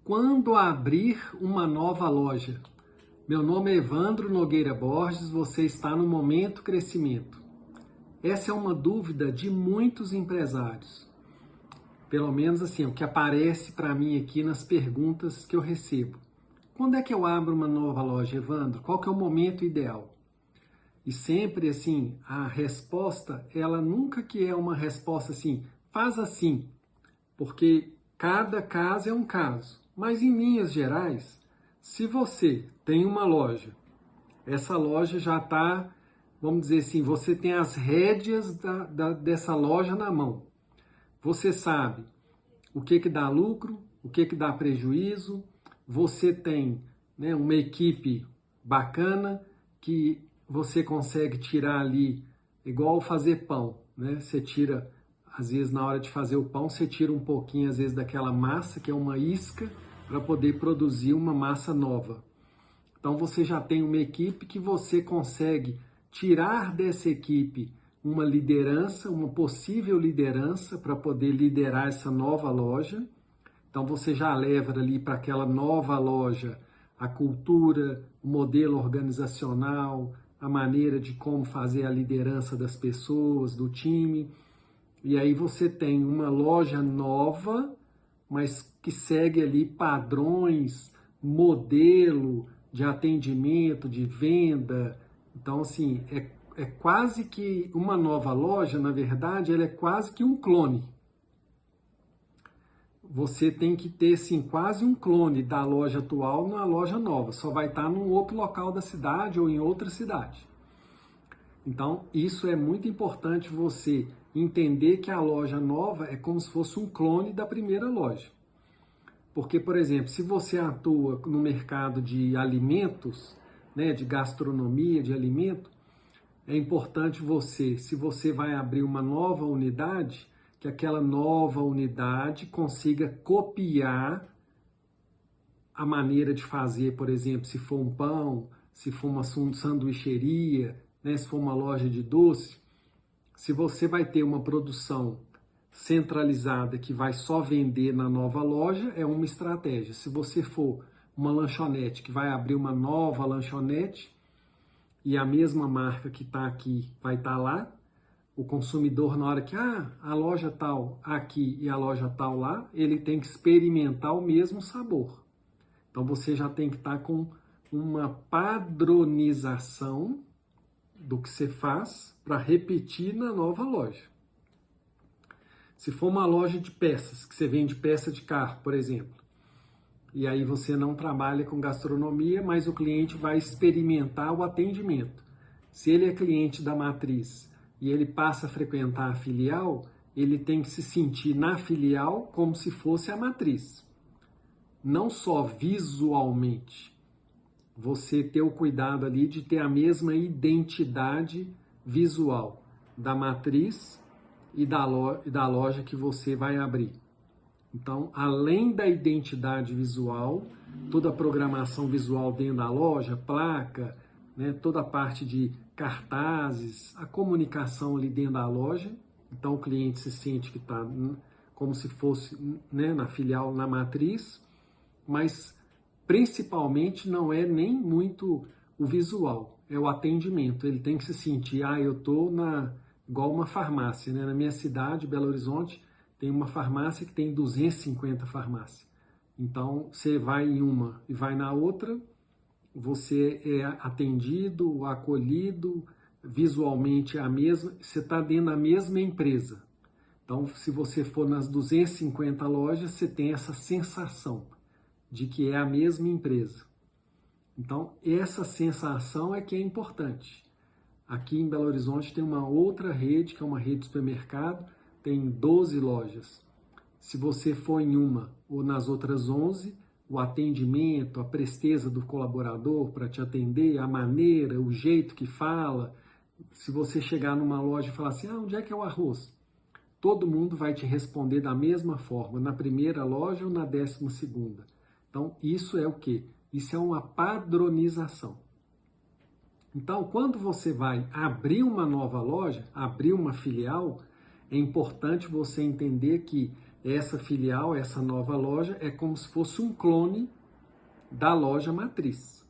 Quando abrir uma nova loja? Meu nome é Evandro Nogueira Borges, você está no Momento Crescimento. Essa é uma dúvida de muitos empresários. Pelo menos assim, o que aparece para mim aqui nas perguntas que eu recebo. Quando é que eu abro uma nova loja, Evandro? Qual que é o momento ideal? E sempre assim, a resposta, ela nunca que é uma resposta assim, faz assim, porque cada caso é um caso. Mas em linhas gerais, se você tem uma loja, essa loja já está, vamos dizer assim, você tem as rédeas dessa loja na mão. Você sabe o que dá lucro, o que dá prejuízo, você tem, né, uma equipe bacana que você consegue tirar ali, igual fazer pão, né? Você tira, às vezes na hora de fazer o pão, você tira um pouquinho, às vezes, daquela massa, que é uma isca, para poder produzir uma massa nova. Então você já tem uma equipe que você consegue tirar dessa equipe uma liderança, uma possível liderança para poder liderar essa nova loja. Então você já leva ali para aquela nova loja a cultura, o modelo organizacional, a maneira de como fazer a liderança das pessoas, do time. E aí você tem uma loja nova, mas que segue ali padrões, modelo de atendimento, de venda. Então, assim, é quase que uma nova loja, na verdade, ela é quase que um clone. Você tem que ter, sim, quase um clone da loja atual na loja nova. Só vai estar num outro local da cidade ou em outra cidade. Então, isso é muito importante você entender que a loja nova é como se fosse um clone da primeira loja. Porque, por exemplo, se você atua no mercado de alimentos, né, de gastronomia, de alimento, é importante você, se você vai abrir uma nova unidade, que aquela nova unidade consiga copiar a maneira de fazer, por exemplo, se for um pão, se for uma sanduicheria, né, se for uma loja de doce. Se você vai ter uma produção centralizada que vai só vender na nova loja, é uma estratégia. Se você for uma lanchonete que vai abrir uma nova lanchonete e a mesma marca que está aqui vai estar lá, o consumidor, na hora que a loja tal aqui e a loja tal lá, ele tem que experimentar o mesmo sabor. Então você já tem que estar com uma padronização do que você faz para repetir na nova loja. Se for uma loja de peças, que você vende peça de carro, por exemplo, e aí você não trabalha com gastronomia, mas o cliente vai experimentar o atendimento. Se ele é cliente da matriz e ele passa a frequentar a filial, ele tem que se sentir na filial como se fosse a matriz. Não só visualmente, você ter o cuidado ali de ter a mesma identidade visual da matriz e da loja que você vai abrir. Então, além da identidade visual, toda a programação visual dentro da loja, placa, né, toda a parte de cartazes, a comunicação ali dentro da loja. Então, o cliente se sente que está como se fosse, né, na filial, na matriz, mas principalmente não é nem muito o visual, é o atendimento. Ele tem que se sentir, eu estou igual uma farmácia, né? Na minha cidade, Belo Horizonte, tem uma farmácia que tem 250 farmácias. Então, você vai em uma e vai na outra, você é atendido, acolhido, visualmente é a mesma, você está dentro da mesma empresa. Então, se você for nas 250 lojas, você tem essa sensação de que é a mesma empresa. Então, essa sensação é que é importante. Aqui em Belo Horizonte tem uma outra rede, que é uma rede de supermercado, tem 12 lojas. Se você for em uma ou nas outras 11, o atendimento, a presteza do colaborador para te atender, a maneira, o jeito que fala, se você chegar numa loja e falar assim, onde é que é o arroz? Todo mundo vai te responder da mesma forma, na primeira loja ou na 12ª. Então, isso é o quê? Isso é uma padronização. Então, quando você vai abrir uma nova loja, abrir uma filial, é importante você entender que essa filial, essa nova loja, é como se fosse um clone da loja matriz.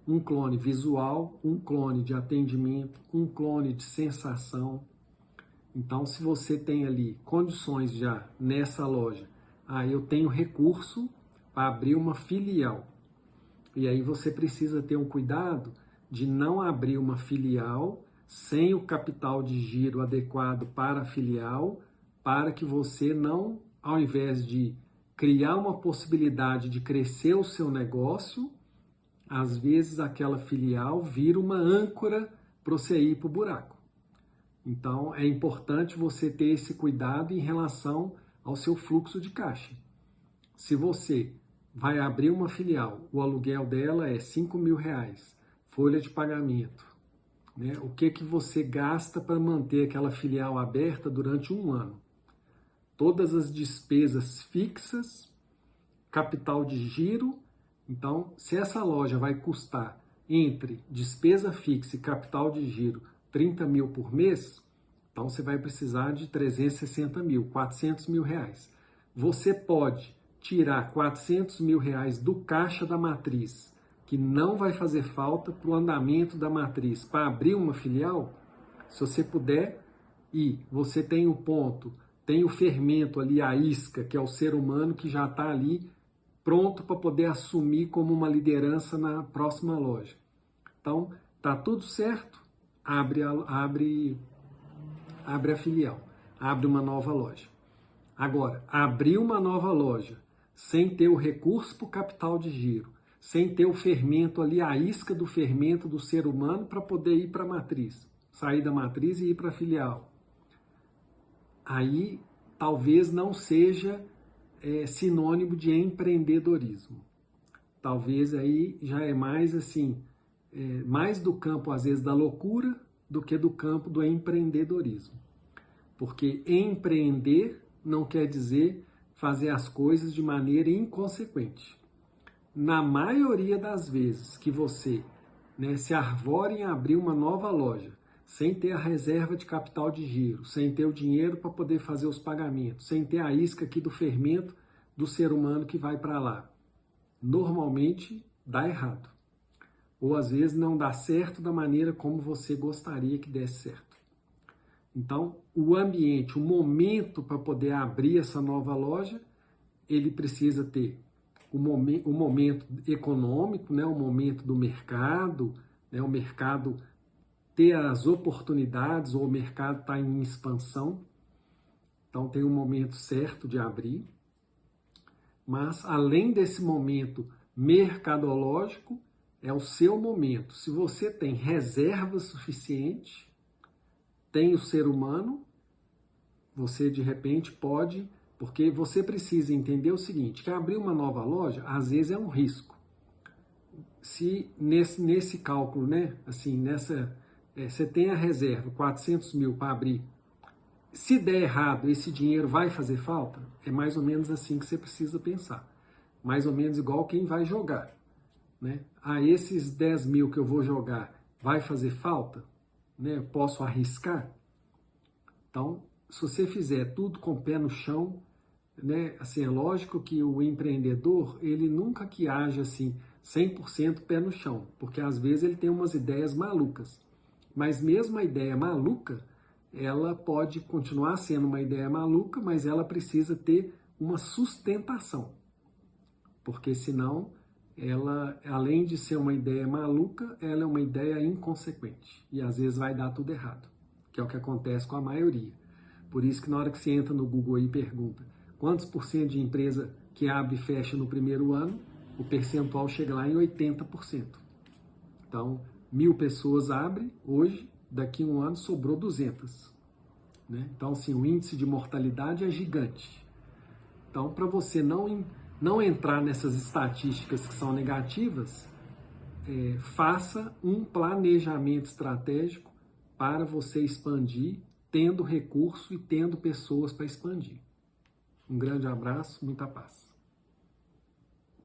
Um clone visual, um clone de atendimento, um clone de sensação. Então, se você tem ali condições já nessa loja, eu tenho recurso para abrir uma filial. E aí você precisa ter um cuidado de não abrir uma filial sem o capital de giro adequado para a filial, para que você não, ao invés de criar uma possibilidade de crescer o seu negócio, às vezes aquela filial vira uma âncora para você ir para o buraco. Então é importante você ter esse cuidado em relação ao seu fluxo de caixa. Se você vai abrir uma filial, o aluguel dela é R$5.000, folha de pagamento, né? O que você gasta para manter aquela filial aberta durante um ano? Todas as despesas fixas, capital de giro. Então, se essa loja vai custar entre despesa fixa e capital de giro 30 mil por mês, então você vai precisar de 360 mil, 400 mil reais. Você pode tirar 400 mil reais do caixa da matriz, que não vai fazer falta para o andamento da matriz, para abrir uma filial, se você puder, e você tem o ponto, tem o fermento ali, a isca, que é o ser humano que já está ali pronto para poder assumir como uma liderança na próxima loja. Então, tá tudo certo, abre a filial, abre uma nova loja. Agora, abrir uma nova loja sem ter o recurso para o capital de giro, sem ter o fermento ali, a isca do fermento do ser humano para poder ir para a matriz, sair da matriz e ir para a filial. Aí talvez não seja sinônimo de empreendedorismo. Talvez aí já é mais assim, mais do campo às vezes da loucura do que do campo do empreendedorismo. Porque empreender não quer dizer fazer as coisas de maneira inconsequente. Na maioria das vezes que você se arvora em abrir uma nova loja, sem ter a reserva de capital de giro, sem ter o dinheiro para poder fazer os pagamentos, sem ter a isca aqui do fermento do ser humano que vai para lá, normalmente dá errado. Ou às vezes não dá certo da maneira como você gostaria que desse certo. Então, o ambiente, o momento para poder abrir essa nova loja, ele precisa ter o momento econômico, o momento do mercado, o mercado ter as oportunidades, ou o mercado está em expansão. Então, tem um momento certo de abrir. Mas, além desse momento mercadológico, é o seu momento. Se você tem reserva suficiente, tem o ser humano, você de repente pode, porque você precisa entender o seguinte, que abrir uma nova loja, às vezes é um risco. Se nesse cálculo, assim, você tem a reserva, 400 mil para abrir, se der errado, esse dinheiro vai fazer falta? É mais ou menos assim que você precisa pensar. Mais ou menos igual quem vai jogar. Esses 10 mil que eu vou jogar, vai fazer falta? Posso arriscar? Então, se você fizer tudo com o pé no chão, assim, é lógico que o empreendedor, ele nunca que age assim, 100% pé no chão, porque às vezes ele tem umas ideias malucas. Mas mesmo a ideia maluca, ela pode continuar sendo uma ideia maluca, mas ela precisa ter uma sustentação. Porque senão, ela, além de ser uma ideia maluca, ela é uma ideia inconsequente. E às vezes vai dar tudo errado, que é o que acontece com a maioria. Por isso que na hora que você entra no Google e pergunta quantos por cento de empresa que abre e fecha no primeiro ano, o percentual chega lá em 80%. Então, 1.000 pessoas abrem hoje, daqui a um ano sobrou 200. Então, assim, o índice de mortalidade é gigante. Então, para você não entrar nessas estatísticas que são negativas, faça um planejamento estratégico para você expandir, tendo recurso e tendo pessoas para expandir. Um grande abraço, muita paz.